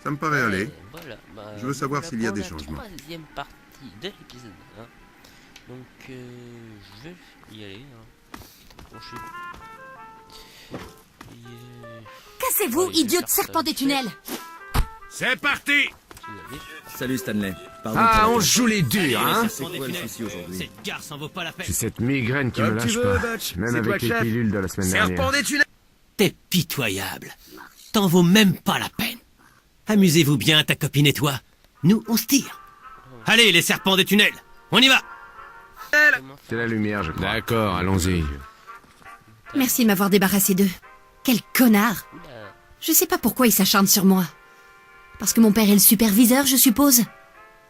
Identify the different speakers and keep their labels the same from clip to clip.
Speaker 1: Ça me paraît aller.
Speaker 2: Voilà,
Speaker 1: Je veux savoir
Speaker 2: voilà
Speaker 1: s'il y a
Speaker 2: pour
Speaker 1: des
Speaker 2: la
Speaker 1: changements.
Speaker 2: troisième partie de l'épisode 1. Donc, je vais y aller. Bon, je suis...
Speaker 3: Cassez-vous,
Speaker 2: Ouais, je vais
Speaker 3: idiot de
Speaker 2: faire
Speaker 3: serpent
Speaker 2: ça.
Speaker 3: des tunnels!
Speaker 4: C'est parti!
Speaker 5: Salut Stanley. Pardon
Speaker 4: Ah,
Speaker 5: pour
Speaker 4: on
Speaker 5: la-
Speaker 4: se joue les durs, hein?
Speaker 5: C'est quoi le souci aujourd'hui?
Speaker 6: Cette gare s'en vaut pas la peine.
Speaker 7: C'est cette migraine qui
Speaker 4: Comme
Speaker 7: me
Speaker 4: tu
Speaker 7: lâche
Speaker 4: veux,
Speaker 7: pas.
Speaker 4: Butch.
Speaker 7: Même
Speaker 4: C'est toi
Speaker 7: avec
Speaker 4: le
Speaker 7: les
Speaker 4: chef.
Speaker 7: pilules de la semaine
Speaker 4: Serpent
Speaker 7: dernière.
Speaker 4: des tunnels!
Speaker 6: T'es pitoyable. T'en vaut même pas la peine. Amusez-vous bien, ta copine et toi. Nous, on se tire. Allez, les serpents des tunnels, on y va.
Speaker 7: C'est la lumière, je crois.
Speaker 4: D'accord, allons-y.
Speaker 3: Merci de m'avoir débarrassé d'eux. Quel connard!
Speaker 2: Oula,
Speaker 3: Je sais pas pourquoi ils s'acharnent sur moi. Parce que mon père est le superviseur, je suppose.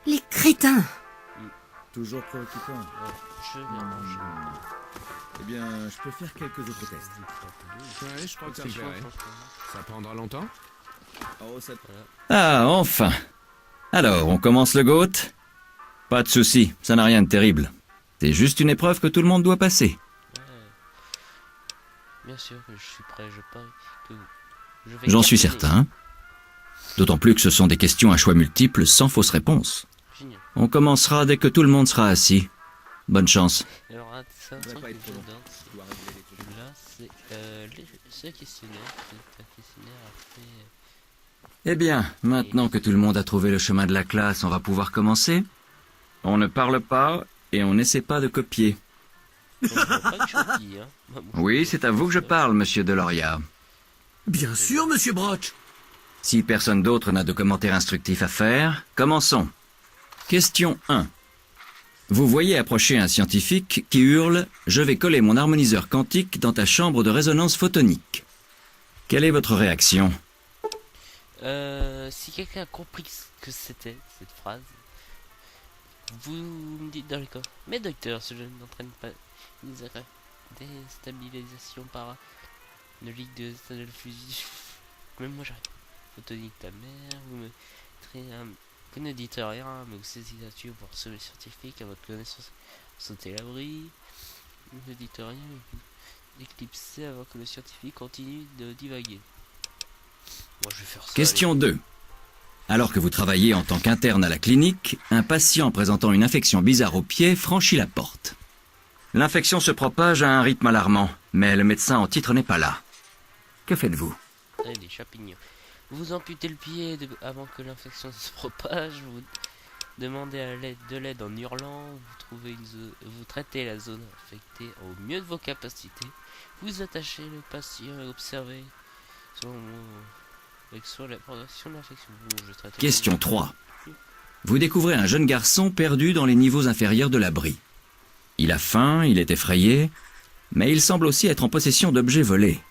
Speaker 3: Les crétins!
Speaker 5: Toujours préoccupant.
Speaker 2: je vais ranger.
Speaker 5: Eh bien, je peux faire quelques autres tests.
Speaker 4: Ouais, je crois que ça
Speaker 2: C'est
Speaker 4: me
Speaker 2: chaud,
Speaker 4: plairait.
Speaker 2: franchement.
Speaker 4: Ça prendra longtemps?
Speaker 5: Oh, ça...
Speaker 8: Ah, enfin. Alors, on commence le GOAT? Pas de souci, ça n'a rien de terrible. C'est juste une épreuve que tout le monde doit passer.
Speaker 2: Ouais. Bien sûr que je suis prêt, je parie que je vais
Speaker 8: J'en suis
Speaker 2: cartonner.
Speaker 8: certain. D'autant plus que ce sont des questions à choix multiples sans fausse réponse.
Speaker 2: Génial.
Speaker 8: On commencera dès que tout le monde sera assis. Bonne chance.
Speaker 2: Alors, ça,
Speaker 5: devrait pas être trop long.
Speaker 2: là, c'est ce questionnaire. C'est un questionnaire après.
Speaker 8: Eh bien, maintenant que tout le monde a trouvé le chemin de la classe, on va pouvoir commencer. On ne parle pas et on n'essaie pas de copier.
Speaker 2: Je vois pas que je dis, hein. Bah, bon,
Speaker 8: Oui, c'est à vous que je parle, monsieur Deloria.
Speaker 6: Bien sûr, monsieur Broch.
Speaker 8: Si personne d'autre n'a de commentaires instructifs à faire, commençons. Question 1. Vous voyez approcher un scientifique qui hurle « Je vais coller mon harmoniseur quantique dans ta chambre de résonance photonique ». Quelle est votre réaction?
Speaker 2: Si quelqu'un a compris ce que c'était cette phrase, vous me dites dans les commentaires. Mais docteur, ce jeune n'entraîne pas une déstabilisation par une ligue de stade de fusion. Même moi j'arrive. Photonique ta mère, vous me traitez un. Vous ne dites rien, mais vous saisissez là-dessus pour sauver le scientifique à votre connaissance. Sauter l'abri. Vous ne dites rien, mais vous éclipsez avant que le scientifique continue de divaguer. Moi je vais faire ça.
Speaker 8: Question 2. Alors que vous travaillez en tant qu'interne à la clinique, un patient présentant une infection bizarre au pied franchit la porte. L'infection se propage à un rythme alarmant, mais le médecin en titre n'est pas là. Que faites-vous?
Speaker 2: Allez, des champignons. Vous amputez le pied avant que l'infection se propage, vous demandez de l'aide en hurlant, vous traitez la zone infectée au mieux de vos capacités, vous attachez le patient et observez avec la progression de l'infection.
Speaker 8: Question 3. Vous découvrez un jeune garçon perdu dans les niveaux inférieurs de l'abri. Il a faim, il est effrayé, mais il semble aussi être en possession d'objets volés.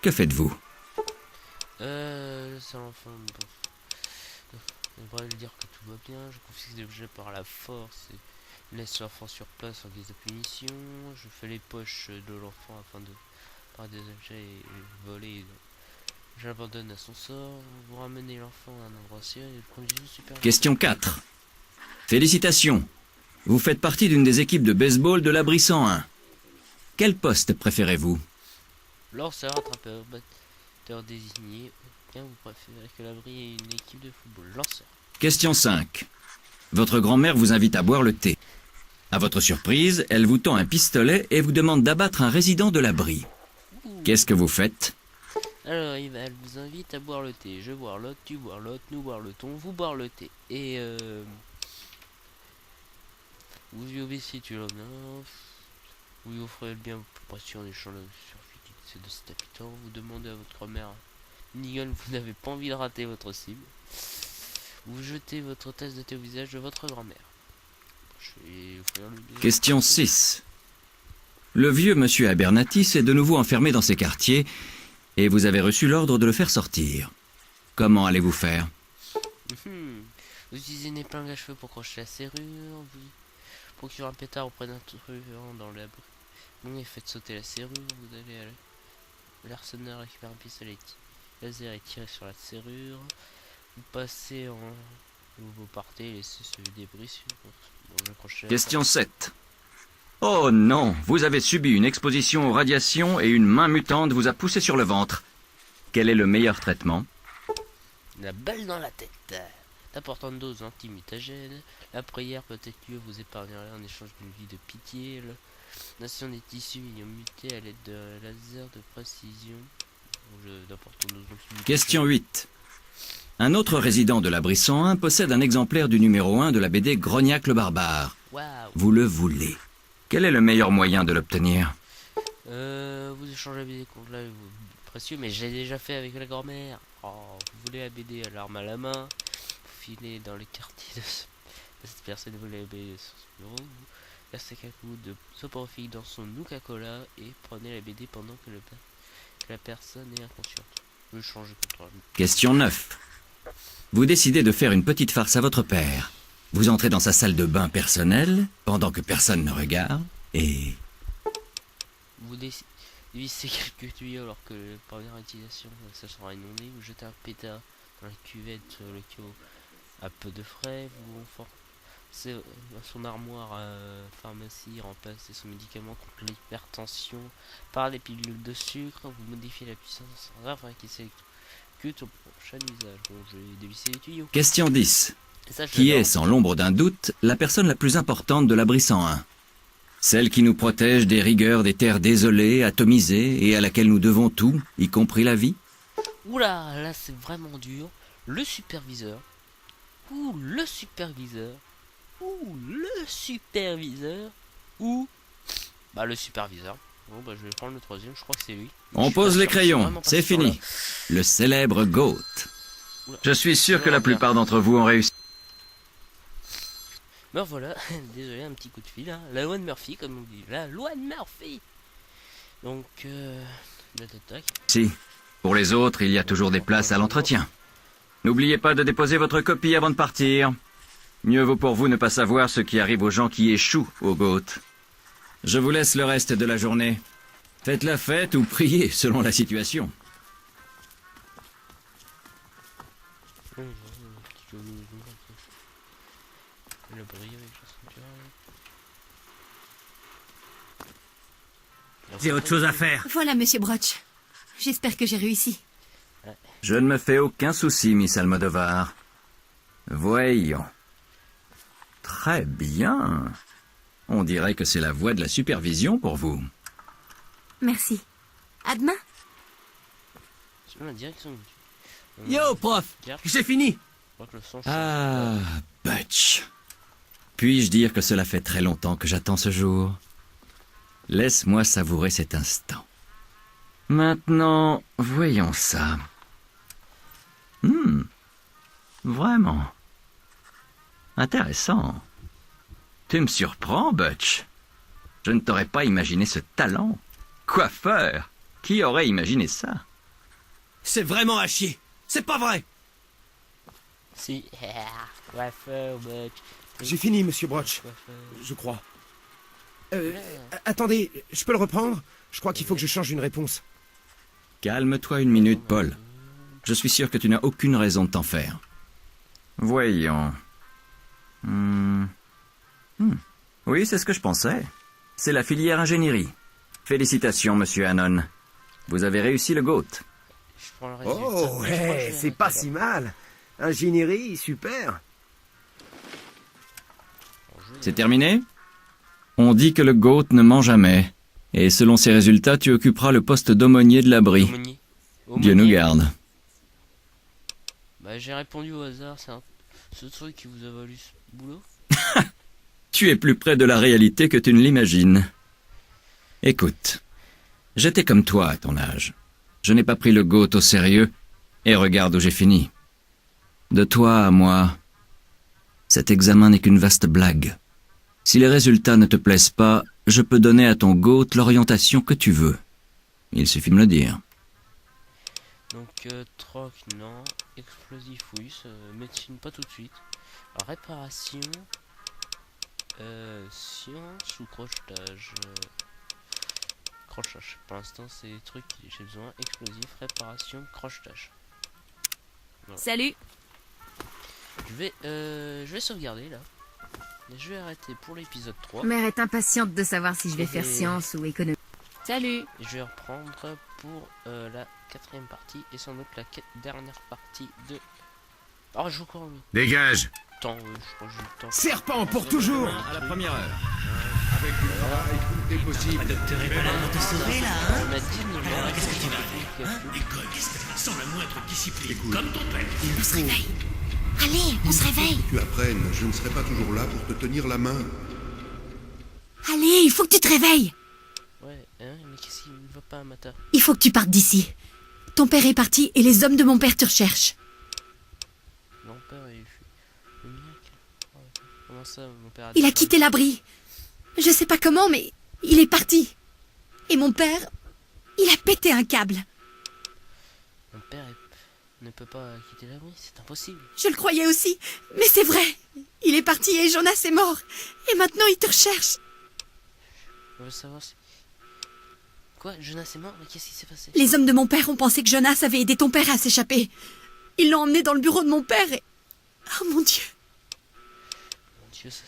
Speaker 8: Que faites-vous?
Speaker 2: C'est l'enfant. On devrait lui dire que tout va bien. Je confisque l'objet par la force et laisse l'enfant sur place en guise de punition. Je fais les poches de l'enfant afin de par des objets volés. J'abandonne à son sort. Vous ramenez l'enfant à un endroit sûr et le premier super.
Speaker 8: Question 4. Félicitations. Vous faites partie d'une des équipes de baseball de l'abri 101. Quel poste préférez-vous?
Speaker 2: Lanceur, attrapeur, batteur désigné. Bien, vous préférez que l'abri ait une équipe de football. Lanceur.
Speaker 8: Question 5. Votre grand-mère vous invite à boire le thé. À votre surprise, elle vous tend un pistolet et vous demande d'abattre un résident de l'abri. Qu'est-ce que vous faites?
Speaker 2: Alors, elle vous invite à boire le thé. Je boire l'autre, tu boire l'autre, nous boire le thon, vous boire le thé. Et vous lui obéissez, tu l'as bien. Vous lui offrez le bien plus précieux en échange de cet habitant. Vous demandez à votre mère Nigel, vous n'avez pas envie de rater votre cible. Vous jetez votre tasse de thé au visage de votre grand-mère. Je vais ouvrir le...
Speaker 8: Question 6. Le vieux monsieur Abernatis est de nouveau enfermé dans ses quartiers et vous avez reçu l'ordre de le faire sortir. Comment allez-vous faire?
Speaker 2: Vous utilisez une épingle à cheveux pour crocher la serrure. Vous procurez un pétard auprès d'un truand dans l'abri. Bon, et faites sauter la serrure. Vous allez à l'arsenal récupérer un pistolet laser et tirer sur la serrure. Vous passez en... Vous partez et laissez ce débris sur... Bon,
Speaker 8: Question 7. Oh non, vous avez subi une exposition aux radiations et une main mutante vous a poussé sur le ventre. Quel est le meilleur traitement?
Speaker 2: La balle dans la tête. D'importantes doses anti-mutagènes. La prière peut-être que vous épargnerait en échange d'une vie de pitié. Nation des tissus ayant muté à l'aide de laser de précision. D'importantes doses anti-mutagènes.
Speaker 8: Question 8. Un autre résident de l'abri 101 possède un exemplaire du numéro 1 de la BD Grognac le barbare.
Speaker 2: Waouh.
Speaker 8: Vous le voulez. Quel est le meilleur moyen de l'obtenir?
Speaker 2: Vous échangez la BD contre la précieux, mais j'ai déjà fait avec la grand-mère. Oh, vous voulez la BD à l'arme à la main, vous filez dans le quartier de cette personne, vous voulez la BD sur ce bureau, vous versez quelques gouttes de soporifique dans son Nuka-Cola et prenez la BD pendant que la personne est inconsciente. Vous changez contre la...
Speaker 8: Question 9. Vous décidez de faire une petite farce à votre père. Vous entrez dans sa salle de bain personnelle, pendant que personne ne regarde, et...
Speaker 2: Vous dévissez quelques tuyaux alors que la première utilisation ça sera inondé, vous jetez un pétard dans la cuvette le qui à peu de frais, vous renforcez son armoire à pharmacie, remplacez son médicament contre l'hypertension par les pilules de sucre, vous modifiez la puissance afin qu'il s'exécute au prochain usage. Bon, je vais dévisser les tuyaux.
Speaker 8: Question 10.
Speaker 2: Et ça,
Speaker 8: Qui
Speaker 2: j'adore.
Speaker 8: est, sans l'ombre d'un doute, la personne la plus importante de l'abri 101? Celle qui nous protège des rigueurs des terres désolées, atomisées, et à laquelle nous devons tout, y compris la vie?
Speaker 2: Oula, là c'est vraiment dur. Le superviseur. Ou le superviseur. Ou le superviseur. Ou... Bah le superviseur. Bon bah je vais prendre le troisième, je crois que c'est lui. Je
Speaker 8: On
Speaker 2: suis
Speaker 8: pose
Speaker 2: pas
Speaker 8: les
Speaker 2: sûr, je suis
Speaker 8: crayons,
Speaker 2: vraiment pas
Speaker 8: c'est
Speaker 2: sûr,
Speaker 8: fini.
Speaker 2: là.
Speaker 8: Le célèbre GOAT.
Speaker 2: Oula.
Speaker 8: Je suis sûr que la plupart d'entre vous ont réussi.
Speaker 2: Ben voilà, désolé, un petit coup de fil. Hein. La loi de Murphy, comme on dit. La loi de Murphy. Donc, tac.
Speaker 8: Si. Pour les autres, il y a toujours des places à l'entretien. N'oubliez pas de déposer votre copie avant de partir. Mieux vaut pour vous ne pas savoir ce qui arrive aux gens qui échouent au GOAT. Je vous laisse le reste de la journée. Faites la fête ou priez, selon la situation.
Speaker 2: Le bruit avec la ceinture.
Speaker 6: J'ai autre chose à faire.
Speaker 3: Voilà, monsieur Broch. J'espère que j'ai réussi.
Speaker 8: Je ne me fais aucun souci, Miss Almodovar. Voyons. Très bien. On dirait que c'est la voie de la supervision pour vous.
Speaker 3: Merci. À demain.
Speaker 2: C'est la direction.
Speaker 6: Yo, prof, j'ai fini.
Speaker 2: Je crois que le son change.
Speaker 8: Ah, Butch. Puis-je dire que cela fait très longtemps que j'attends ce jour? Laisse-moi savourer cet instant. Maintenant, voyons ça. Vraiment. Intéressant. Tu me surprends, Butch. Je ne t'aurais pas imaginé ce talent. Coiffeur. Qui aurait imaginé ça?
Speaker 6: C'est vraiment à chier. C'est pas vrai.
Speaker 2: Si. Coiffeur, Butch.
Speaker 1: J'ai fini, monsieur Broch,
Speaker 2: Coiffeur.
Speaker 1: je crois. Attendez, je peux le reprendre? Je crois qu'il faut que je change une réponse.
Speaker 8: Calme-toi une minute, Paul. Je suis sûr que tu n'as aucune raison de t'en faire. Voyons. Oui, c'est ce que je pensais. C'est la filière ingénierie. Félicitations, monsieur Hannon. Vous avez réussi le GOAT.
Speaker 2: Je prends le résultat.
Speaker 1: Oh,
Speaker 2: Je crois que je vais
Speaker 1: c'est pas
Speaker 2: arrêter
Speaker 1: si
Speaker 2: là.
Speaker 1: mal. Ingénierie, super.
Speaker 8: C'est terminé? On dit que le GOAT ne ment jamais. Et selon ses résultats, tu occuperas le poste d'aumônier de l'abri.
Speaker 2: Aumônier.
Speaker 8: Dieu nous
Speaker 2: Aumônier.
Speaker 8: garde.
Speaker 2: Bah j'ai répondu au hasard, c'est ce truc qui vous a valu ce boulot.
Speaker 8: Tu es plus près de la réalité que tu ne l'imagines. Écoute, j'étais comme toi à ton âge. Je n'ai pas pris le GOAT au sérieux, et regarde où j'ai fini. De toi à moi, cet examen n'est qu'une vaste blague. Si les résultats ne te plaisent pas, je peux donner à ton GOAT l'orientation que tu veux. Il suffit de me le dire.
Speaker 2: Donc troc non, explosif oui, médecine pas tout de suite. Alors, réparation, science ou crochetage. Crochetage. Pour l'instant c'est des trucs que j'ai besoin. Explosif, réparation, crochetage. Voilà.
Speaker 3: Salut.
Speaker 2: Je vais sauvegarder là. Et je vais arrêter pour l'épisode 3.
Speaker 3: Mère est impatiente de savoir si je vais faire
Speaker 2: Et-
Speaker 3: science ou économie. Salut.
Speaker 2: Et je vais reprendre pour la 4e partie et sans doute la dernière partie de Oh, je cours, oui.
Speaker 7: Dégage.
Speaker 2: Temps, je crois que j'ai le temps.
Speaker 1: Serpent pour toujours.
Speaker 5: À la première heure.
Speaker 7: Avec du travail, tout est possible.
Speaker 6: Docteur est pas là pour te sauver, là, hein?
Speaker 2: On m'a dit de me
Speaker 6: Alors, qu'est-ce que tu vas faire? L'école, qu'est-ce que tu sans la moindre discipline, comme ton père.
Speaker 3: On se réveille. Allez, on se réveille.
Speaker 9: Tu apprennes, je ne serai pas toujours là pour te tenir la main.
Speaker 3: Allez, il faut que tu te réveilles.
Speaker 2: Ouais, hein, mais qu'est-ce qu'il ne va pas, Mata?
Speaker 3: Il faut que tu partes d'ici. Ton père est parti et les hommes de mon père te recherchent.
Speaker 2: Mon père, le mien. Oh, comment ça, mon père
Speaker 3: Il a
Speaker 2: disparu?
Speaker 3: quitté l'abri. Je sais pas comment, mais il est parti. Et mon père, il a pété un câble.
Speaker 2: Mon père ne peut pas quitter l'abri, c'est impossible.
Speaker 3: Je le croyais aussi, mais c'est vrai. Il est parti et Jonas est mort. Et maintenant il te recherche.
Speaker 2: On veut savoir si... Quoi, Jonas est mort? Mais qu'est-ce qui s'est passé?
Speaker 3: Les hommes de mon père ont pensé que Jonas avait aidé ton père à s'échapper. Ils l'ont emmené dans le bureau de mon père et... Oh mon Dieu.
Speaker 2: Mon Dieu, ça...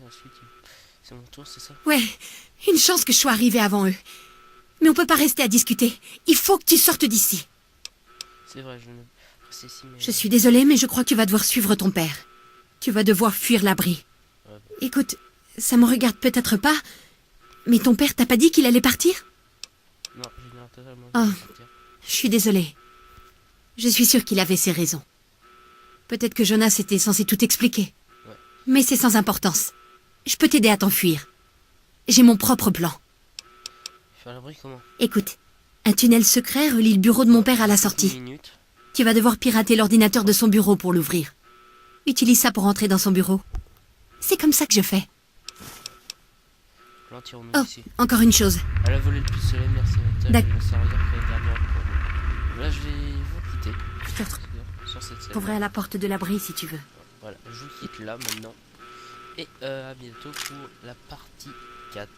Speaker 2: Et ensuite, c'est mon tour, c'est ça?
Speaker 3: Ouais, une chance que je sois arrivée avant eux. Mais on peut pas rester à discuter. Il faut que tu sortes d'ici.
Speaker 2: C'est vrai, je ne... reste ici, mais...
Speaker 3: Je suis désolée, mais je crois que tu vas devoir suivre ton père. Tu vas devoir fuir l'abri.
Speaker 2: Ouais, bah.
Speaker 3: Écoute, ça me regarde peut-être pas, mais ton père t'a pas dit qu'il allait partir?
Speaker 2: Non, j'ignore totalement.
Speaker 3: Oh. Je suis désolée. Je suis sûre qu'il avait ses raisons. Peut-être que Jonas était censé tout expliquer.
Speaker 2: Ouais.
Speaker 3: Mais c'est sans importance. Je peux t'aider à t'enfuir. J'ai mon propre plan.
Speaker 2: Faire l'abri comment?
Speaker 3: Écoute, un tunnel secret relie le bureau de mon père à la
Speaker 2: Une
Speaker 3: sortie.
Speaker 2: minute.
Speaker 3: Tu vas devoir pirater l'ordinateur de son bureau pour l'ouvrir. Utilise ça pour entrer dans son bureau. C'est comme ça que je fais.
Speaker 2: Plantirons-nous
Speaker 3: Oh,
Speaker 2: ici.
Speaker 3: encore une chose.
Speaker 2: Elle a volé le pistolet, merci Nathan.
Speaker 3: D'ac-
Speaker 2: Je vais servir pour le dernier pour là, je vais vous quitter.
Speaker 3: Je te retrouve.
Speaker 2: Sur cette scène.
Speaker 3: T'ouvrir la porte de l'abri si tu veux.
Speaker 2: Voilà, je vous quitte là maintenant. Et à bientôt pour la partie 4.